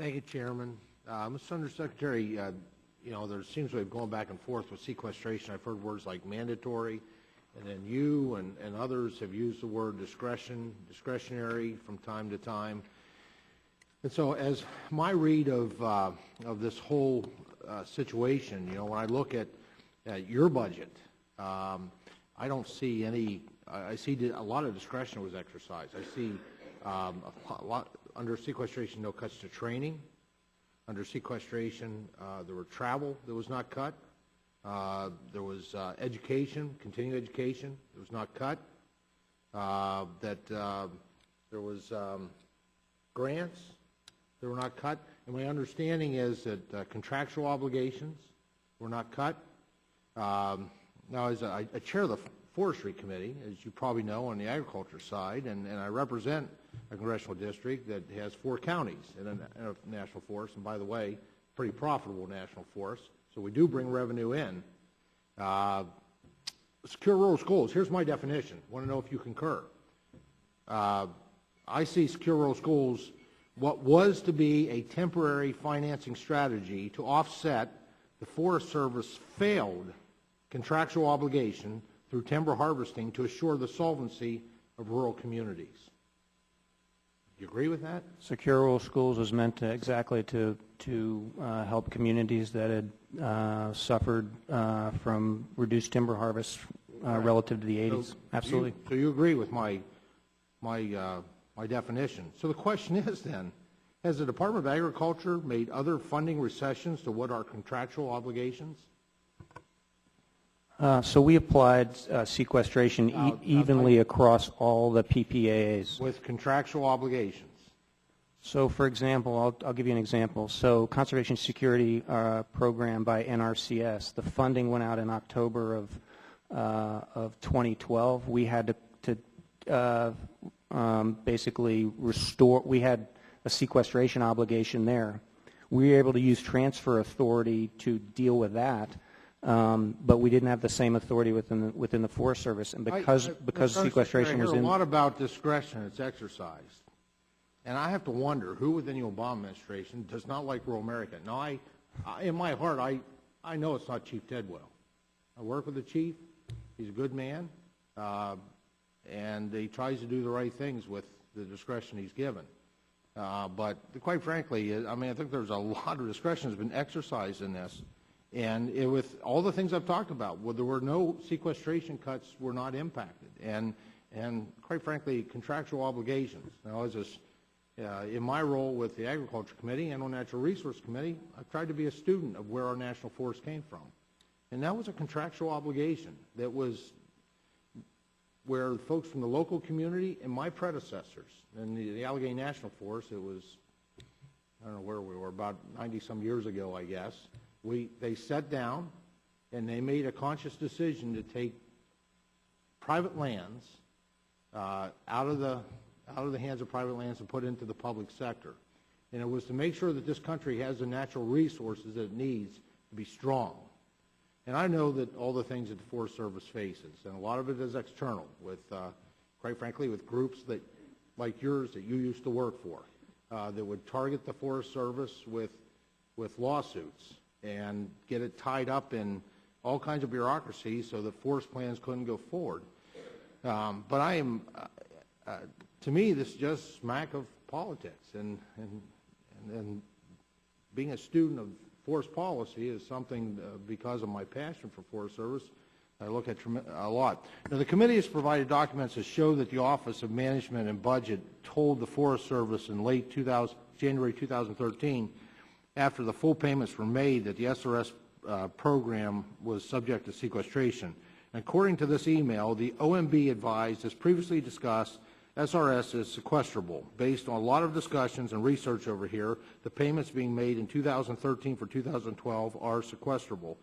Thank you, Chairman. Mr. Undersecretary, you know, there seems to be going back and forth with sequestration. I've heard words like mandatory, and then you and others have used the word discretionary from time to time. And so as my read of this whole situation, you know, when I look at your budget, I don't see any, I see a lot of discretion was exercised. I see a lot, under sequestration, no cuts to training. Under sequestration, there were travel that was not cut. There was education, continuing education that was not cut. There was grants that were not cut. And my understanding is that contractual obligations were not cut. Now, as I chair the Forestry Committee, as you probably know, on the agriculture side, and I represent a congressional district that has 4 counties in a national forest, and by the way, pretty profitable national forest, so we do bring revenue in. Secure rural schools, here's my definition. Want to know if you concur. I see secure rural schools, what was to be a temporary financing strategy to offset the Forest Service failed contractual obligation through timber harvesting to assure the solvency of rural communities. Do you agree with that? Secure rural schools was meant to exactly to help communities that had suffered from reduced timber harvest relative to the 80s. So Absolutely. So you agree with my definition. So the question is then, has the Department of Agriculture made other funding recessions to what are contractual obligations? So we applied sequestration evenly across all the PPAs. With contractual obligations. So, for example, I'll give you an example. So, Conservation Security Program by NRCS, the funding went out in October of 2012. We had to basically restore. We had a sequestration obligation there. We were able to use transfer authority to deal with that. But we didn't have the same authority within the Forest Service, and because sequestration was in. I hear a lot about discretion that's exercised, and I have to wonder who within the Obama administration does not like rural America. Now, in my heart, I know it's not Chief Tidwell. I work with the chief; he's a good man, and he tries to do the right things with the discretion he's given. But quite frankly, I mean, I think there's a lot of discretion that's been exercised in this. And with all the things I've talked about, where there were no sequestration cuts were not impacted, and quite frankly, contractual obligations. Now, in my role with the Agriculture Committee and on Natural Resource Committee, I've tried to be a student of where our national forest came from, and that was a contractual obligation that was where folks from the local community and my predecessors in the Allegheny National Forest. It was, I don't know where we were, about 90-some years ago, I guess. They sat down and they made a conscious decision to take private lands out of the hands of private lands and put it into the public sector. And it was to make sure that this country has the natural resources that it needs to be strong. And I know that all the things that the Forest Service faces, and a lot of it is external, with, quite frankly, with groups that, like yours that you used to work for, that would target the Forest Service with lawsuits and get it tied up in all kinds of bureaucracy so that forest plans couldn't go forward. But I am, to me, this is just smack of politics, and being a student of forest policy is something, because of my passion for Forest Service, I look at a lot. Now, the committee has provided documents that show that the Office of Management and Budget told the Forest Service in late January 2013, after the full payments were made, that the SRS program was subject to sequestration. And according to this email, the OMB advised, as previously discussed, SRS is sequestrable. Based on a lot of discussions and research over here, the payments being made in 2013 for 2012 are sequestrable.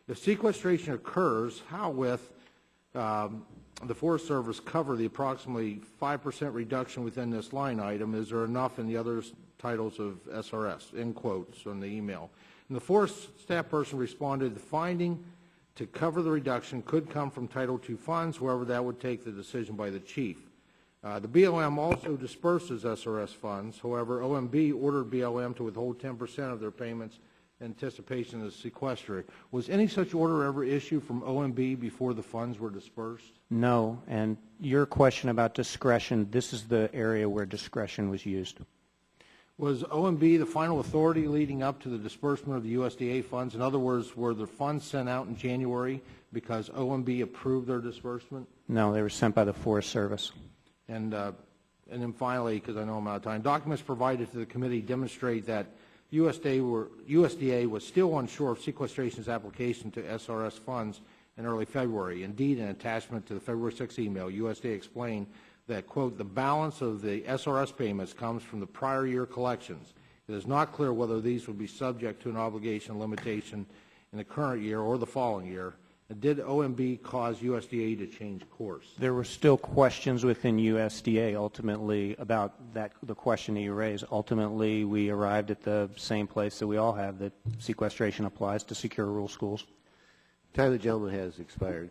If sequestration occurs, how will the Forest Service cover the approximately 5% reduction within this line item? Is there enough in the other titles of SRS? End quotes on the email. And the Forest staff person responded, the finding to cover the reduction could come from Title II funds, however that would take the decision by the chief. The BLM also disperses SRS funds. However, OMB ordered BLM to withhold 10% of their payments in anticipation of sequestration. Was any such order ever issued from OMB before the funds were dispersed? No, and your question about discretion, this is the area where discretion was used. Was OMB the final authority leading up to the disbursement of the USDA funds? In other words, were the funds sent out in January because OMB approved their disbursement? No, they were sent by the Forest Service. And then finally, because I know I'm out of time, documents provided to the committee demonstrate that USDA was still unsure of sequestration's application to SRS funds in early February. Indeed, in an attachment to the February 6 email, USDA explained that, quote, the balance of the SRS payments comes from the prior year collections. It is not clear whether these would be subject to an obligation limitation in the current year or the following year. And did OMB cause USDA to change course? There were still questions within USDA ultimately about the question that you raised. Ultimately, we arrived at the same place that we all have, that sequestration applies to secure rural schools. Time of the gentleman has expired.